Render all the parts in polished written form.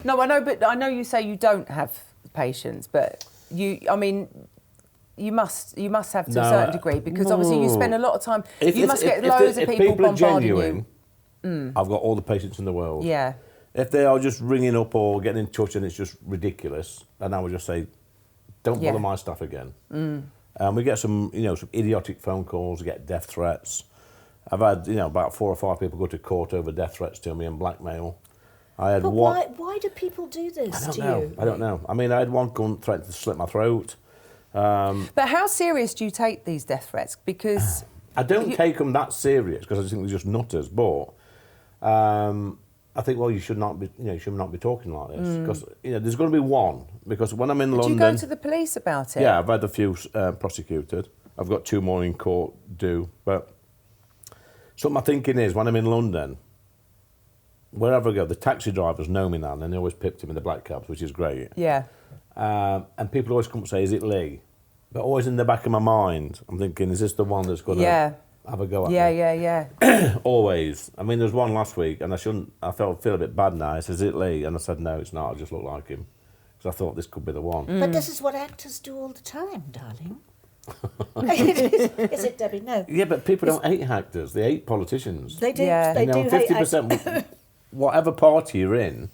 No, I know, but I know you say you don't have patience, but you must have to a certain degree, because obviously you spend a lot of time. You must get loads of people bombarding you. I've got all the patience in the world. Yeah. If they are just ringing up or getting in touch and it's just ridiculous, then I would just say, don't bother my staff again. We get some idiotic phone calls, we get death threats. I've had, about 4 or 5 people go to court over death threats to me and blackmail. I had why do people do this to you? I don't know. I mean, I had one gun threaten to slit my throat. But how serious do you take these death threats? Because I don't take them that serious, because I just think they're just nutters. But I think, well, you should not be talking like this, because there's going to be one. Because when I'm in London, do you go to the police about it? Yeah, I've had a few prosecuted. I've got 2 more in court due. But so my thinking is, when I'm in London, wherever I go, the taxi drivers know me now, and they always pipped him in the black cabs, which is great. Yeah. And people always come and say, is it Lee? But always in the back of my mind, I'm thinking, is this the one that's going to have a go at me? Yeah. Always. I mean, there was one last week, and I feel a bit bad now. He says, is it Lee? And I said, no, it's not. I just look like him. Because I thought this could be the one. But this is what actors do all the time, darling. Is it, Debbie? No. Yeah, but people don't hate actors. They hate politicians. They do. Yeah. They do 50%, whatever party you're in,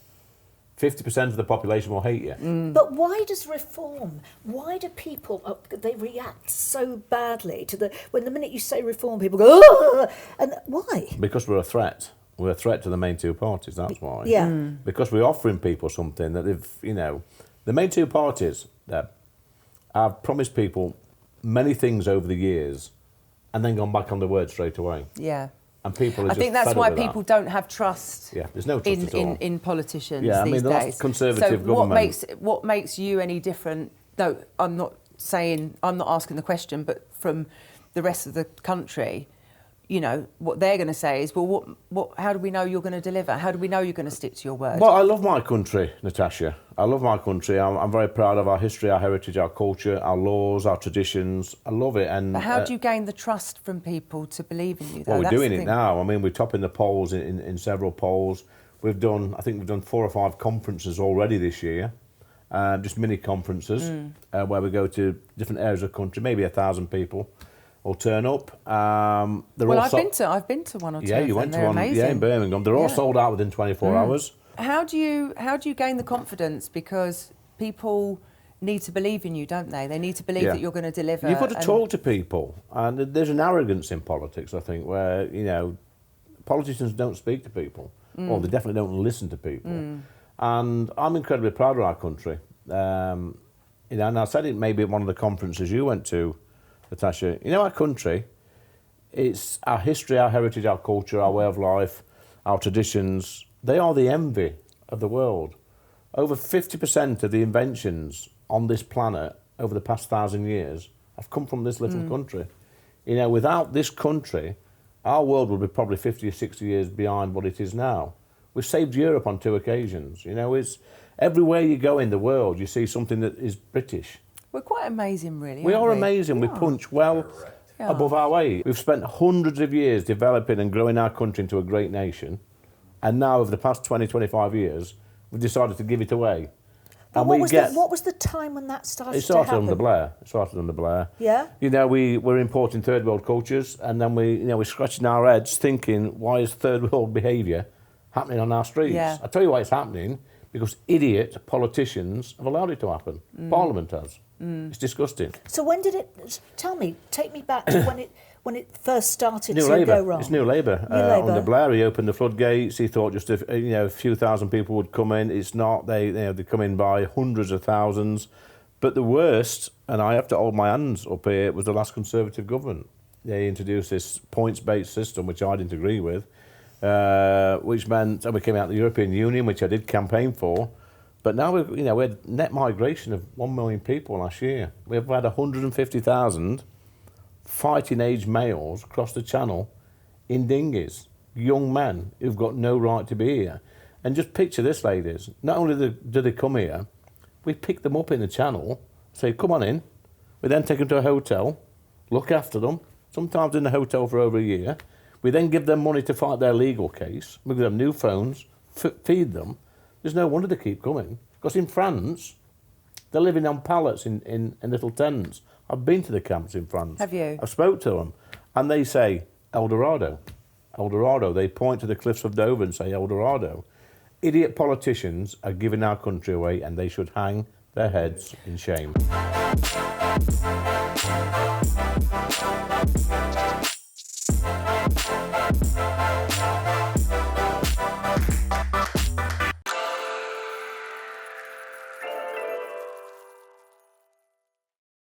50% of the population will hate you. But why does reform? Why do people they react so badly to when the minute you say reform, people go, oh! And why? Because we're a threat. We're a threat to the main 2 parties. That's why. Yeah. Because we're offering people something that the main 2 parties have promised people many things over the years, and then gone back on the word straight away. Yeah. And people are just I think that's fed why up with people don't have trust. Yeah, there's no trust at all. in politicians Yeah, these the days. last Conservative government. What makes you any different? No, I'm not asking the question, but from the rest of the country, what they're going to say is, well, how do we know you're going to deliver? How do we know you're going to stick to your word? Well, I love my country, Natasha. I love my country. I'm very proud of our history, our heritage, our culture, our laws, our traditions. I love it. But how do you gain the trust from people to believe in you, though? Well, we're doing it now. I mean, we're topping the polls in several polls. I think we've done 4 or 5 conferences already this year, just mini conferences, where we go to different areas of the country, maybe 1,000 people will turn up. I've been to one or two. Yeah, you went to one. Amazing. Yeah, in Birmingham. They're all sold out within 24 hours. How do you gain the confidence? Because people need to believe in you, don't they? They need to believe that you're going to deliver. You've got to talk to people, and there's an arrogance in politics, I think, where politicians don't speak to people, or they definitely don't listen to people. And I'm incredibly proud of our country. And I said it maybe at one of the conferences you went to, Natasha. Our country, it's our history, our heritage, our culture, our way of life, our traditions. They are the envy of the world. Over 50% of the inventions on this planet over the past 1,000 years have come from this little country. Without this country, our world would be probably 50 or 60 years behind what it is now. We've saved Europe on 2 occasions. It's everywhere you go in the world, you see something that is British. We're quite amazing, really. We are amazing. We punch well above our weight. We've spent hundreds of years developing and growing our country into a great nation. And now, over the past 20, 25 years, we've decided to give it away. And what was the time when that started to happen? It started under Blair. Yeah? We're importing third world cultures, and then we're scratching our heads thinking, why is third world behaviour happening on our streets? Yeah. I tell you why it's happening, because idiot politicians have allowed it to happen. Parliament has. It's disgusting. So when did it... take me back to when it first started to go wrong. It's New Labour. Under Blair, he opened the floodgates. He thought just a few thousand people would come in. It's not. They come in by hundreds of thousands. But the worst, and I have to hold my hands up here, was the last Conservative government. They introduced this points-based system, which I didn't agree with, which meant, and we came out of the European Union, which I did campaign for. But now we had net migration of 1 million people last year. We've had 150,000 fighting age males across the channel in dinghies, young men who've got no right to be here. And just picture this, ladies. Not only do they come here, we pick them up in the channel, say, come on in. We then take them to a hotel, look after them, sometimes in the hotel for over a year. We then give them money to fight their legal case. We give them new phones, feed them. There's no wonder they keep coming. Because in France, they're living on pallets in little tents. I've been to the camps in France. Have you? I've spoke to them, and they say, El Dorado. El Dorado. They point to the cliffs of Dover and say, El Dorado. Idiot politicians are giving our country away, and they should hang their heads in shame.